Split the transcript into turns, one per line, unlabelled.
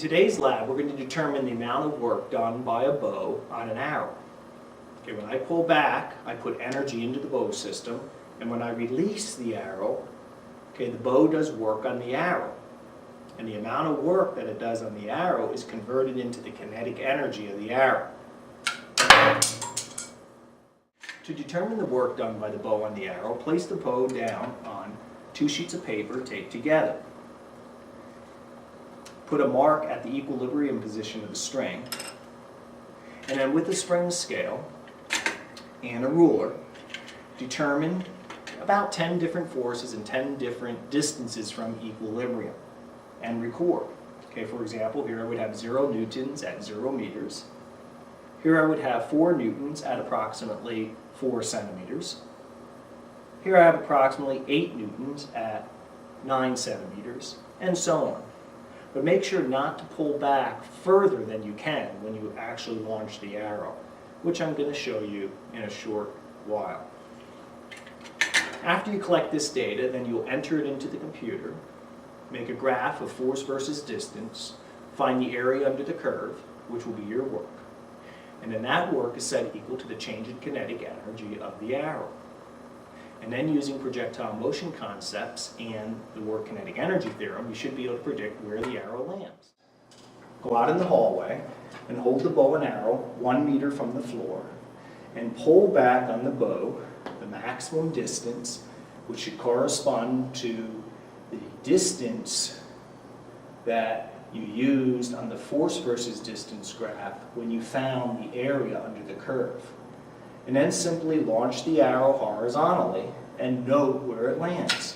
today's lab, we're going to determine the amount of work done by a bow on an arrow. Okay, when I pull back, I put energy into the bow system, and when I release the arrow, okay, the bow does work on the arrow. And the amount of work that it does on the arrow is converted into the kinetic energy of the arrow. To determine the work done by the bow on the arrow, place the bow down on 2 sheets of paper taped together. Put a mark at the equilibrium position of the string, and then with a spring scale and a ruler, determine about 10 different forces and 10 different distances from equilibrium and record. Okay, for example, here I would have 0 newtons at 0 meters. Here I would have 4 newtons at approximately 4 centimeters. Here I have approximately 8 newtons at 9 centimeters, and so on. But make sure not to pull back further than you can when you actually launch the arrow, which I'm going to show you in a short while. After you collect this data, then you'll enter it into the computer, make a graph of force versus distance, find the area under the curve, which will be your work. And then that work is set equal to the change in kinetic energy of the arrow. And then using projectile motion concepts and the work kinetic energy theorem, you should be able to predict where the arrow lands. Go out in the hallway and hold the bow and arrow 1 meter from the floor and pull back on the bow the maximum distance, which should correspond to the distance that you used on the force versus distance graph when you found the area under the curve. And then simply launch the arrow horizontally and note where it lands.